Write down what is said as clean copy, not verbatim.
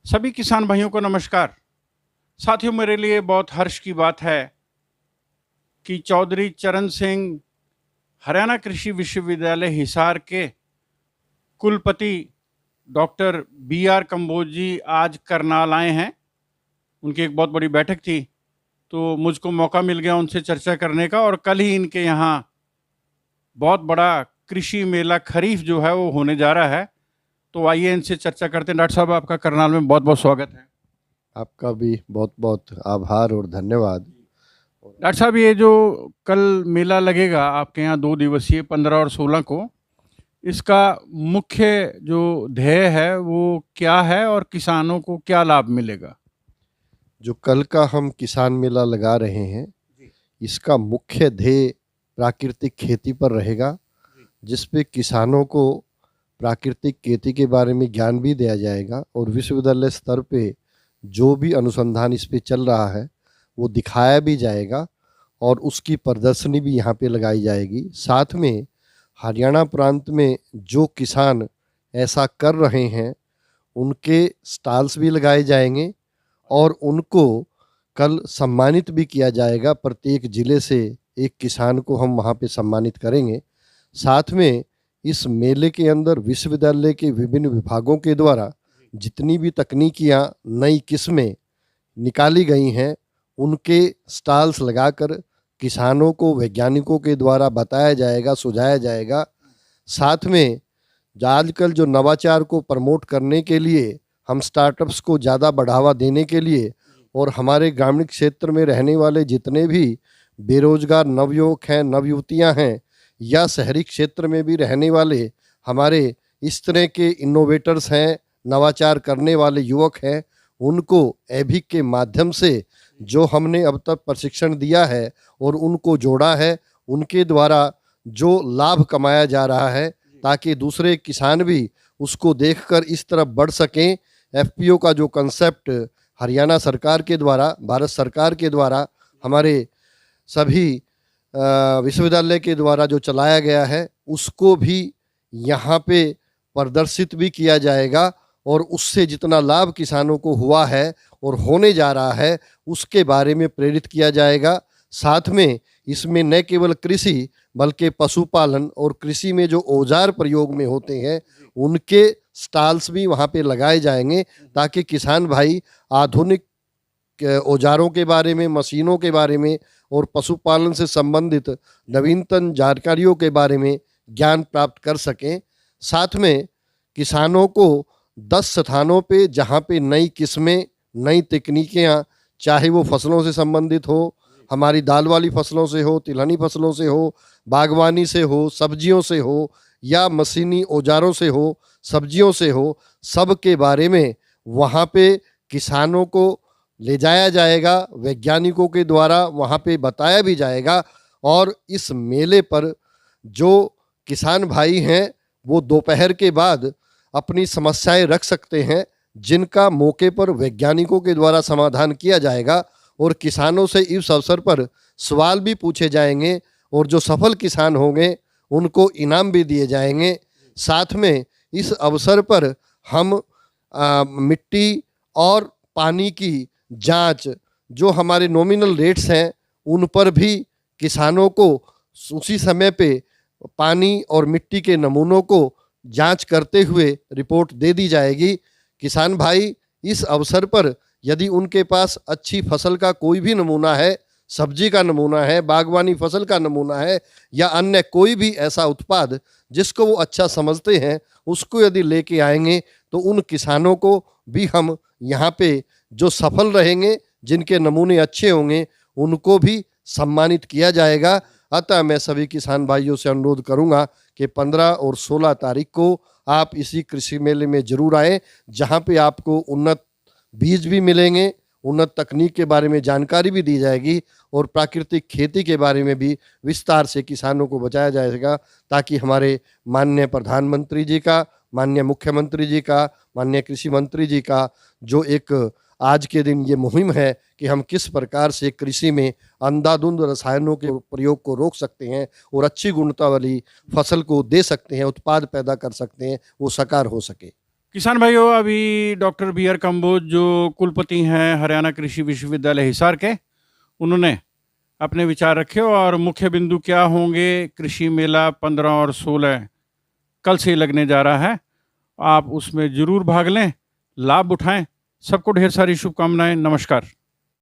सभी किसान भाइयों को नमस्कार। साथियों, मेरे लिए बहुत हर्ष की बात है कि चौधरी चरण सिंह हरियाणा कृषि विश्वविद्यालय हिसार के कुलपति डॉक्टर बी आर कंबोज जी आज करनाल आए हैं। उनकी एक बहुत बड़ी बैठक थी, तो मुझको मौका मिल गया उनसे चर्चा करने का। और कल ही इनके यहाँ बहुत बड़ा कृषि मेला खरीफ जो है वो होने जा रहा है। तो आइए इनसे चर्चा करते हैं। डॉक्टर साहब, आपका करनाल में बहुत बहुत स्वागत है। आपका भी बहुत बहुत आभार और धन्यवाद। डॉक्टर साहब, ये जो कल मेला लगेगा आपके यहाँ 2 दिवसीय 15 और 16 को, इसका मुख्य जो ध्येय है वो क्या है और किसानों को क्या लाभ मिलेगा? जो कल का हम किसान मेला लगा रहे हैं, इसका मुख्य ध्येय प्राकृतिक खेती पर रहेगा, जिसपे किसानों को प्राकृतिक खेती के बारे में ज्ञान भी दिया जाएगा और विश्वविद्यालय स्तर पे जो भी अनुसंधान इस पे चल रहा है वो दिखाया भी जाएगा और उसकी प्रदर्शनी भी यहाँ पे लगाई जाएगी। साथ में हरियाणा प्रांत में जो किसान ऐसा कर रहे हैं उनके स्टॉल्स भी लगाए जाएंगे और उनको कल सम्मानित भी किया जाएगा। प्रत्येक जिले से एक किसान को हम वहाँ पे सम्मानित करेंगे। साथ में इस मेले के अंदर विश्वविद्यालय के विभिन्न विभागों के द्वारा जितनी भी तकनीकियाँ नई किस्में निकाली गई हैं उनके स्टॉल्स लगाकर किसानों को वैज्ञानिकों के द्वारा बताया जाएगा, सुझाया जाएगा। साथ में आजकल जो नवाचार को प्रमोट करने के लिए, हम स्टार्टअप्स को ज़्यादा बढ़ावा देने के लिए और हमारे ग्रामीण क्षेत्र में रहने वाले जितने भी बेरोजगार नवयुवक हैं, नवयुवतियां हैं या शहरी क्षेत्र में भी रहने वाले हमारे इस तरह के इनोवेटर्स हैं, नवाचार करने वाले युवक हैं, उनको एभिक के माध्यम से जो हमने अब तक प्रशिक्षण दिया है और उनको जोड़ा है, उनके द्वारा जो लाभ कमाया जा रहा है ताकि दूसरे किसान भी उसको देखकर इस तरफ बढ़ सकें। एफपीओ का जो कंसेप्ट हरियाणा सरकार के द्वारा, भारत सरकार के द्वारा, हमारे सभी विश्वविद्यालय के द्वारा जो चलाया गया है उसको भी यहाँ पे प्रदर्शित भी किया जाएगा और उससे जितना लाभ किसानों को हुआ है और होने जा रहा है उसके बारे में प्रेरित किया जाएगा। साथ में इसमें न केवल कृषि बल्कि पशुपालन और कृषि में जो औजार प्रयोग में होते हैं उनके स्टॉल्स भी वहाँ पे लगाए जाएंगे ताकि किसान भाई आधुनिक औजारों के बारे में, मशीनों के बारे में और पशुपालन से संबंधित नवीनतम जानकारियों के बारे में ज्ञान प्राप्त कर सकें। साथ में किसानों को 10 स्थानों पे जहाँ पे नई किस्में, नई तकनीकियाँ, चाहे वो फसलों से संबंधित हो, हमारी दाल वाली फसलों से हो, तिलहनी फसलों से हो, बागवानी से हो, सब्जियों से हो या मशीनी औजारों से हो, सब्जियों से हो, सब के बारे में वहाँ पे किसानों को ले जाया जाएगा, वैज्ञानिकों के द्वारा वहाँ पे बताया भी जाएगा। और इस मेले पर जो किसान भाई हैं वो दोपहर के बाद अपनी समस्याएं रख सकते हैं, जिनका मौके पर वैज्ञानिकों के द्वारा समाधान किया जाएगा और किसानों से इस अवसर पर सवाल भी पूछे जाएंगे और जो सफल किसान होंगे उनको इनाम भी दिए जाएंगे। साथ में इस अवसर पर हम मिट्टी और पानी की जांच, जो हमारे नॉमिनल रेट्स हैं, उन पर भी किसानों को उसी समय पे पानी और मिट्टी के नमूनों को जांच करते हुए रिपोर्ट दे दी जाएगी। किसान भाई इस अवसर पर यदि उनके पास अच्छी फसल का कोई भी नमूना है, सब्जी का नमूना है, बागवानी फसल का नमूना है या अन्य कोई भी ऐसा उत्पाद जिसको वो अच्छा समझते हैं, उसको यदि लेके आएंगे तो उन किसानों को भी हम यहाँ पे जो सफल रहेंगे, जिनके नमूने अच्छे होंगे, उनको भी सम्मानित किया जाएगा। अतः मैं सभी किसान भाइयों से अनुरोध करूंगा कि 15 और 16 तारीख को आप इसी कृषि मेले में जरूर आएँ, जहाँ पे आपको उन्नत बीज भी मिलेंगे, उन्नत तकनीक के बारे में जानकारी भी दी जाएगी और प्राकृतिक खेती के बारे में भी विस्तार से किसानों को बताया जाएगा, ताकि हमारे माननीय प्रधानमंत्री जी का, माननीय मुख्यमंत्री जी का, माननीय कृषि मंत्री जी का जो एक आज के दिन ये मुहिम है कि हम किस प्रकार से कृषि में अंधाधुंध रसायनों के प्रयोग को रोक सकते हैं और अच्छी गुणवत्ता वाली फसल को दे सकते हैं, उत्पाद पैदा कर सकते हैं, वो साकार हो सके। किसान भाइयों, अभी डॉक्टर बी आर कंबोज जो कुलपति हैं हरियाणा कृषि विश्वविद्यालय हिसार के, उन्होंने अपने विचार रखे और मुख्य बिंदु क्या होंगे। कृषि मेला 15 और 16 कल से ही लगने जा रहा है। आप उसमें जरूर भाग लें, लाभ उठाएं। सबको ढेर सारी शुभकामनाएं। नमस्कार।